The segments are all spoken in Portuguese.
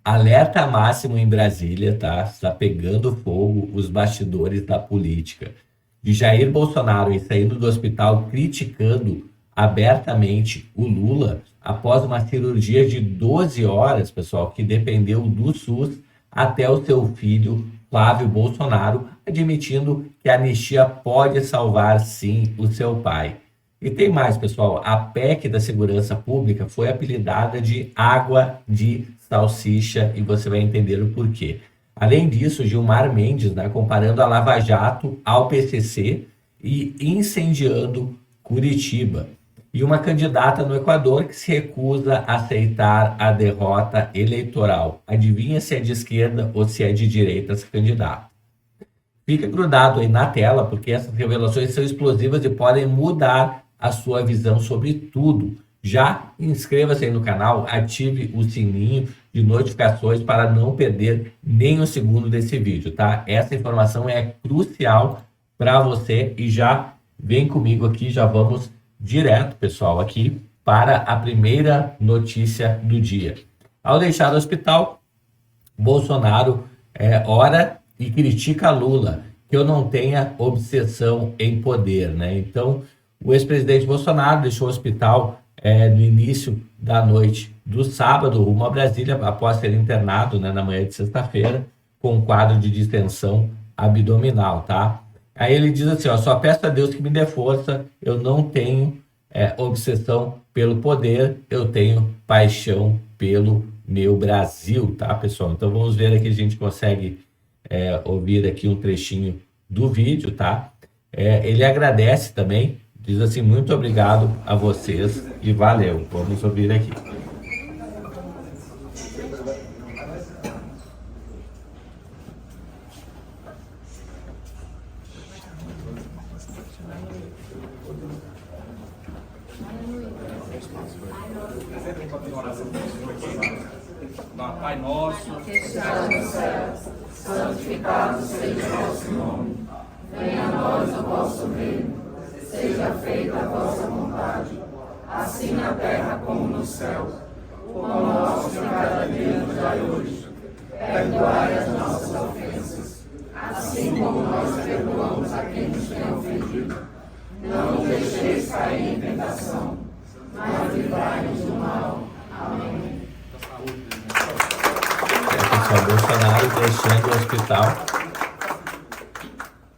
Alerta máximo em Brasília, tá? Está pegando fogo os bastidores da política. De Jair Bolsonaro saindo do hospital criticando abertamente o Lula após uma cirurgia de 12 horas, pessoal, que dependeu do SUS, até o seu filho Flávio Bolsonaro admitindo que a anistia pode salvar sim o seu pai. E tem mais, pessoal. A PEC da Segurança Pública foi apelidada de água de salsicha e você vai entender o porquê. Além disso, Gilmar Mendes, né, comparando a Lava Jato ao PCC e incendiando Curitiba. E uma candidata no Equador que se recusa a aceitar a derrota eleitoral. Adivinha se é de esquerda ou se é de direita essa candidata? Fica grudado aí na tela, porque essas revelações são explosivas e podem mudar a sua visão sobre tudo. Já inscreva-se aí no canal, ative o sininho de notificações para não perder nem um segundo desse vídeo, tá? Essa informação é crucial para você e já vem comigo aqui, já vamos direto, pessoal, aqui para a primeira notícia do dia. Ao deixar o hospital, Bolsonaro ora e critica Lula, que eu não tenha obsessão em poder, né? Então, o ex-presidente Bolsonaro deixou o hospital no início da noite do sábado, rumo a Brasília, após ser internado, né, na manhã de sexta-feira, com um quadro de distensão abdominal, tá? Aí ele diz assim, ó, só peço a Deus que me dê força, eu não tenho obsessão pelo poder, eu tenho paixão pelo meu Brasil, tá, pessoal? Então vamos ver aqui, a gente consegue ouvir aqui um trechinho do vídeo, tá? Ele agradece também, diz assim, muito obrigado a vocês e valeu. Vamos ouvir aqui. Pai nosso, que estás no céu, santificado seja o vosso nome. Venha a nós o vosso reino. Seja feita a vossa vontade, assim na terra como no céu. O pão nosso de cada dia nos dai hoje. Perdoai as nossas ofensas, assim como nós perdoamos a quem nos tem ofendido. Não nos deixeis cair em tentação, mas livrai-nos do mal. Amém. Pessoal, Bolsonaro deixando o hospital.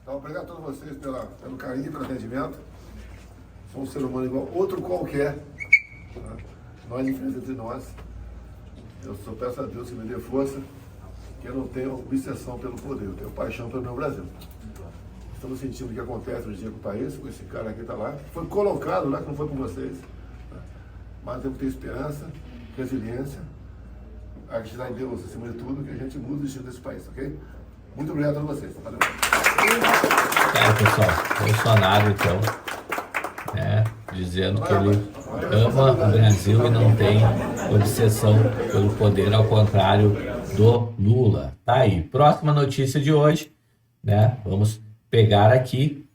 Então, obrigado a todos vocês pelo carinho e pelo atendimento. Sou um ser humano igual outro qualquer. Né? Não há diferença entre nós. Eu só peço a Deus que me dê força, que eu não tenho obsessão pelo poder, eu tenho paixão pelo meu Brasil. Estamos sentindo o que acontece hoje em dia com o país, com esse cara aqui está lá. Foi colocado lá, que não foi por vocês. Né? Mas temos que ter esperança, resiliência, acreditar em Deus acima de tudo, que a gente muda o destino desse país, ok? Muito obrigado a todos vocês. Valeu. Pessoal, Bolsonaro, então, dizendo que ele ama o Brasil e não tem obsessão pelo poder, ao contrário do Lula. Tá aí. Próxima notícia de hoje, né? Vamos pegar aqui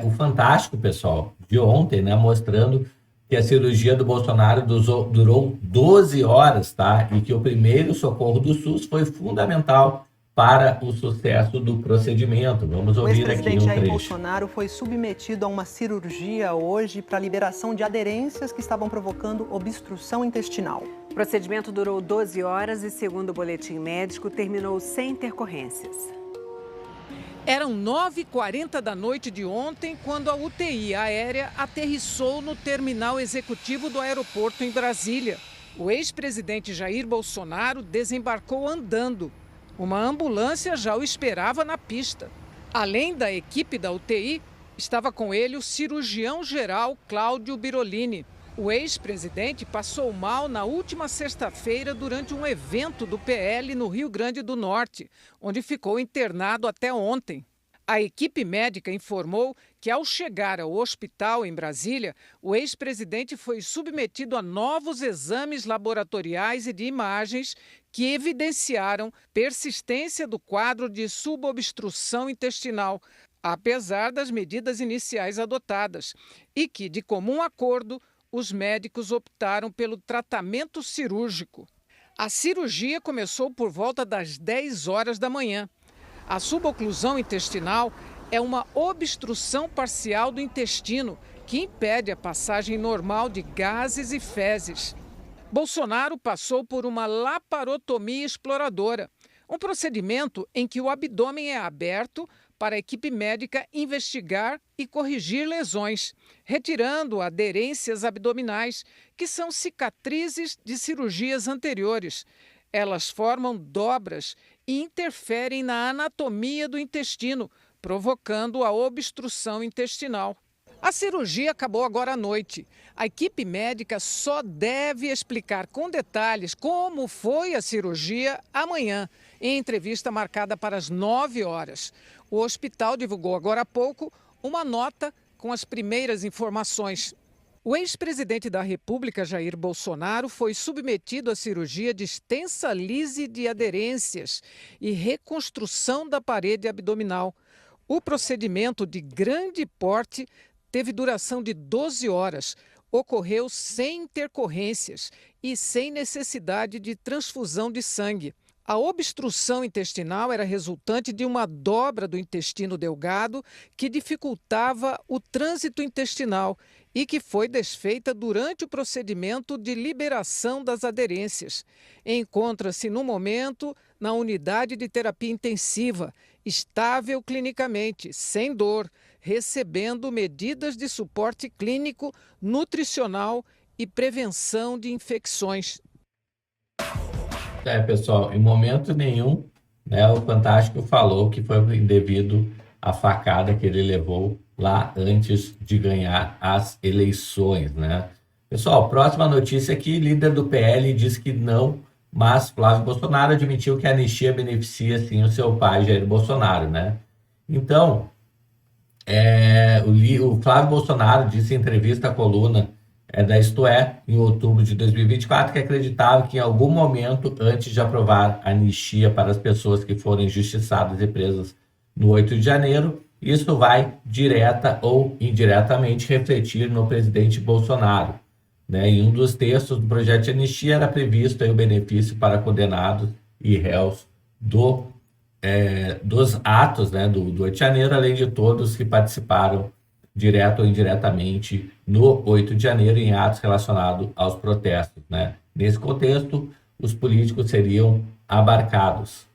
o Fantástico, pessoal, de ontem, né? Mostrando que a cirurgia do Bolsonaro durou 12 horas, tá? E que o primeiro socorro do SUS foi fundamental para o sucesso do procedimento. Vamos ouvir aqui um trecho. O ex-presidente Jair Bolsonaro foi submetido a uma cirurgia hoje para liberação de aderências que estavam provocando obstrução intestinal. O procedimento durou 12 horas e, segundo o boletim médico, terminou sem intercorrências. Eram 9h40 da noite de ontem quando a UTI aérea aterrissou no terminal executivo do aeroporto em Brasília. O ex-presidente Jair Bolsonaro desembarcou andando. Uma ambulância já o esperava na pista. Além da equipe da UTI, estava com ele o cirurgião-geral Cláudio Birolini. O ex-presidente passou mal na última sexta-feira durante um evento do PL no Rio Grande do Norte, onde ficou internado até ontem. A equipe médica informou que, ao chegar ao hospital em Brasília, o ex-presidente foi submetido a novos exames laboratoriais e de imagens que evidenciaram persistência do quadro de subobstrução intestinal, apesar das medidas iniciais adotadas, e que, de comum acordo, os médicos optaram pelo tratamento cirúrgico. A cirurgia começou por volta das 10 horas da manhã. A suboclusão intestinal é uma obstrução parcial do intestino que impede a passagem normal de gases e fezes. Bolsonaro passou por uma laparotomia exploradora, um procedimento em que o abdômen é aberto para a equipe médica investigar e corrigir lesões, retirando aderências abdominais, que são cicatrizes de cirurgias anteriores. Elas formam dobras e interferem na anatomia do intestino, provocando a obstrução intestinal. A cirurgia acabou agora à noite. A equipe médica só deve explicar com detalhes como foi a cirurgia amanhã, em entrevista marcada para as 9 horas. O hospital divulgou agora há pouco uma nota com as primeiras informações. O ex-presidente da República, Jair Bolsonaro, foi submetido à cirurgia de extensa lise de aderências e reconstrução da parede abdominal. O procedimento de grande porte teve duração de 12 horas, ocorreu sem intercorrências e sem necessidade de transfusão de sangue. A obstrução intestinal era resultante de uma dobra do intestino delgado que dificultava o trânsito intestinal e que foi desfeita durante o procedimento de liberação das aderências. Encontra-se, no momento, na unidade de terapia intensiva, estável clinicamente, sem dor, recebendo medidas de suporte clínico, nutricional e prevenção de infecções. Pessoal, em momento nenhum, né, o Fantástico falou que foi devido à facada que ele levou lá antes de ganhar as eleições, né? Pessoal, próxima notícia aqui, líder do PL diz que não, mas Flávio Bolsonaro admitiu que a anistia beneficia sim o seu pai, Jair Bolsonaro, né? Então, o Flávio Bolsonaro disse em entrevista à coluna da Isto É, em outubro de 2024, que acreditava que em algum momento, antes de aprovar a anistia para as pessoas que foram injustiçadas e presas no 8 de janeiro, isso vai direta ou indiretamente refletir no presidente Bolsonaro, né? Em um dos textos do projeto de anistia era previsto aí o benefício para condenados e réus dos atos, né, do 8 de janeiro, além de todos que participaram direto ou indiretamente no 8 de janeiro em atos relacionados aos protestos, né? Nesse contexto, os políticos seriam abarcados.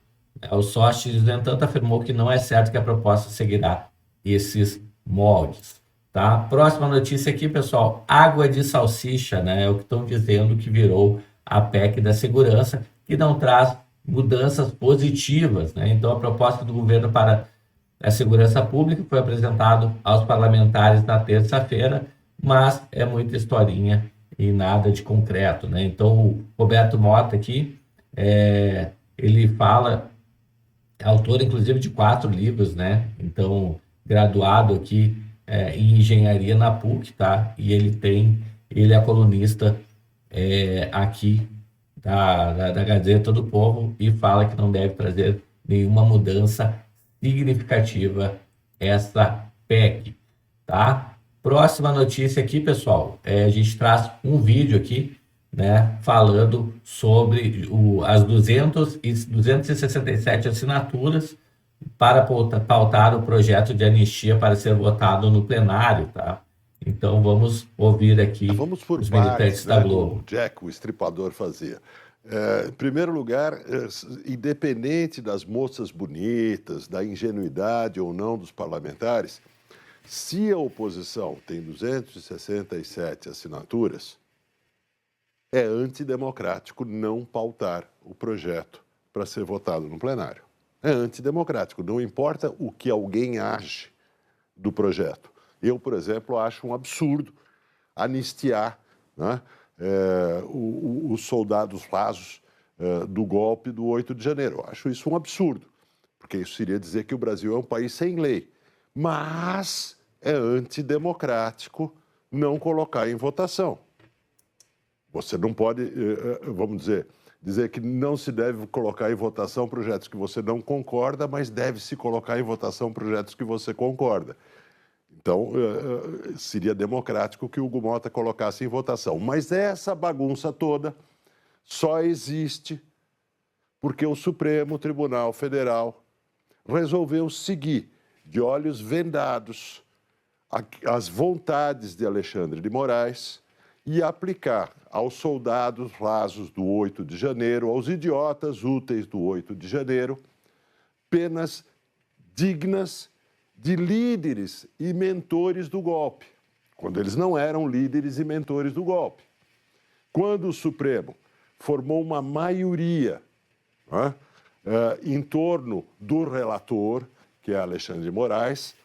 O Sócrates, no entanto, afirmou que não é certo que a proposta seguirá esses moldes. Tá? Próxima notícia aqui, pessoal, água de salsicha, né? É o que estão dizendo que virou a PEC da segurança, que não traz mudanças positivas, né? Então, a proposta do governo para a segurança pública foi apresentado aos parlamentares na terça-feira, mas é muita historinha e nada de concreto, né? Então, o Roberto Mota aqui, ele fala, é autor inclusive de 4 livros, né? Então, graduado aqui em engenharia na PUC, tá? E ele é colunista aqui da Gazeta do Povo e fala que não deve trazer nenhuma mudança significativa essa PEC, tá? Próxima notícia aqui, pessoal, a gente traz um vídeo aqui, né, falando sobre as 267 assinaturas para pautar o projeto de anistia para ser votado no plenário, tá? Então vamos ouvir aqui os militantes da Globo. O Jack, o estripador, fazia. Em primeiro lugar, independente das moças bonitas, da ingenuidade ou não dos parlamentares, se a oposição tem 267 assinaturas, é antidemocrático não pautar o projeto para ser votado no plenário. É antidemocrático, não importa o que alguém ache do projeto. Eu, por exemplo, acho um absurdo anistiar, né, os soldados rasos do golpe do 8 de janeiro. Eu acho isso um absurdo, porque isso seria dizer que o Brasil é um país sem lei. Mas é antidemocrático não colocar em votação. Você não pode, vamos dizer que não se deve colocar em votação projetos que você não concorda, mas deve-se colocar em votação projetos que você concorda. Então, seria democrático que o Hugo Mota colocasse em votação. Mas essa bagunça toda só existe porque o Supremo Tribunal Federal resolveu seguir de olhos vendados as vontades de Alexandre de Moraes e aplicar aos soldados rasos do 8 de janeiro, aos idiotas úteis do 8 de janeiro, penas dignas de líderes e mentores do golpe, quando eles não eram líderes e mentores do golpe. Quando o Supremo formou uma maioria em torno do relator, que é Alexandre de Moraes,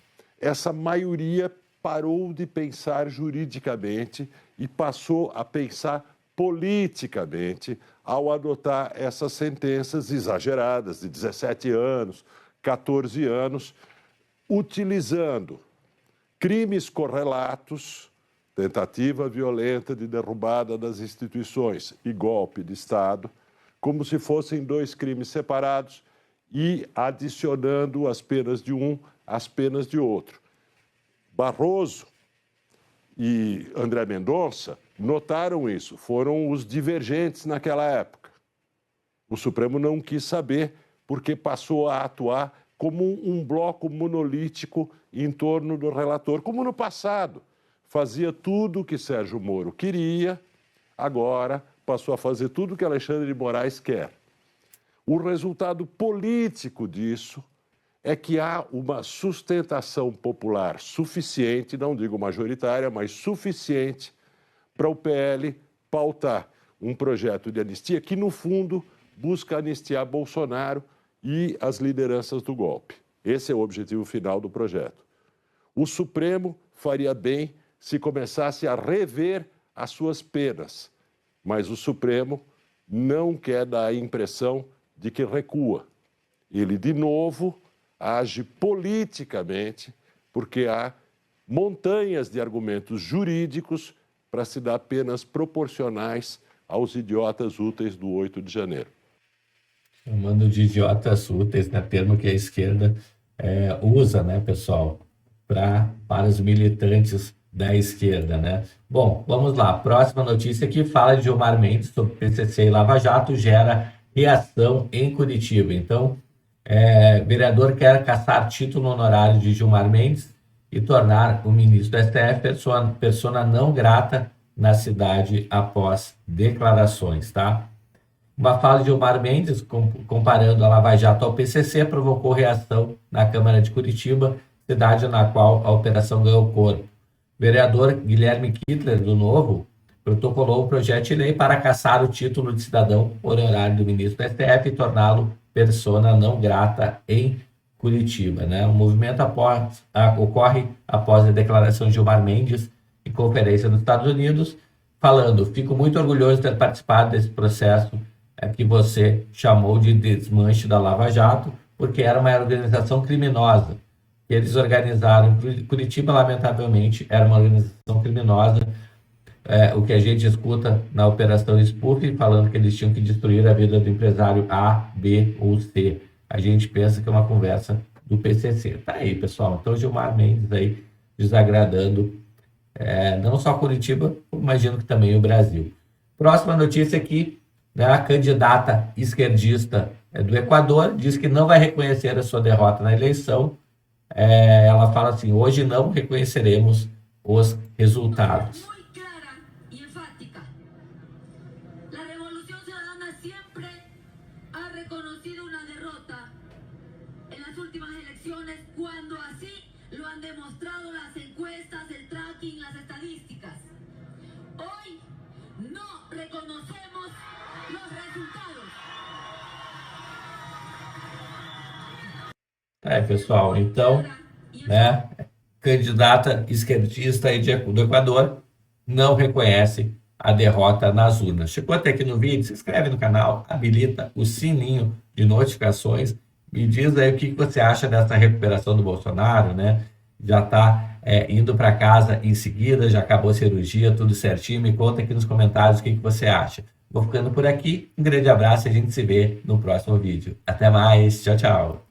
essa maioria parou de pensar juridicamente e passou a pensar politicamente ao adotar essas sentenças exageradas de 17 anos, 14 anos, utilizando crimes correlatos, tentativa violenta de derrubada das instituições e golpe de Estado, como se fossem dois crimes separados e adicionando as penas de um às penas de outro. Barroso e André Mendonça notaram isso, foram os divergentes naquela época. O Supremo não quis saber porque passou a atuar como um bloco monolítico em torno do relator, como no passado. Fazia tudo o que Sérgio Moro queria, agora passou a fazer tudo o que Alexandre de Moraes quer. O resultado político disso é que há uma sustentação popular suficiente, não digo majoritária, mas suficiente para o PL pautar um projeto de anistia que, no fundo, busca anistiar Bolsonaro e as lideranças do golpe. Esse é o objetivo final do projeto. O Supremo faria bem se começasse a rever as suas penas, mas o Supremo não quer dar a impressão de que recua. Ele, de novo, age politicamente porque há montanhas de argumentos jurídicos para se dar penas proporcionais aos idiotas úteis do 8 de janeiro. Chamando de idiotas úteis, né, termo que a esquerda usa, né, pessoal, para os militantes da esquerda, né? Bom, vamos lá. Próxima notícia aqui fala de Gilmar Mendes sobre PCC e Lava Jato gera reação em Curitiba. Então, vereador quer cassar título honorário de Gilmar Mendes e tornar o ministro do STF persona não grata na cidade após declarações, tá? Uma fala de Gilmar Mendes, comparando a Lava Jato ao PCC, provocou reação na Câmara de Curitiba, cidade na qual a operação ganhou corpo. Vereador Guilherme Kittler, do Novo, protocolou o projeto de lei para cassar o título de cidadão honorário do ministro do STF e torná-lo persona não grata em Curitiba, né? O movimento ocorre após a declaração de Gilmar Mendes em conferência nos Estados Unidos, falando: fico muito orgulhoso de ter participado desse processo que você chamou de desmanche da Lava Jato, porque era uma organização criminosa. Eles organizaram Curitiba, lamentavelmente, era uma organização criminosa. O que a gente escuta na Operação Spoof, falando que eles tinham que destruir a vida do empresário A, B ou C. A gente pensa que é uma conversa do PCC. Tá aí, pessoal. Então, Gilmar Mendes aí desagradando não só Curitiba, imagino que também o Brasil. Próxima notícia aqui, né, a candidata esquerdista do Equador diz que não vai reconhecer a sua derrota na eleição. Ela fala assim: hoje não reconheceremos os resultados. Cuando así lo han demostrado las encuestas, el tracking, las estadísticas. Hoy no reconocemos los resultados. Pessoal, então, né, candidata esquerdista aí do Equador não reconhece a derrota nas urnas. Chegou até aqui no vídeo, se inscreve no canal, habilita o sininho de notificações. Me diz aí o que você acha dessa recuperação do Bolsonaro, né? Já está indo para casa em seguida, já acabou a cirurgia, tudo certinho. Me conta aqui nos comentários o que você acha. Vou ficando por aqui. Um grande abraço e a gente se vê no próximo vídeo. Até mais. Tchau, tchau.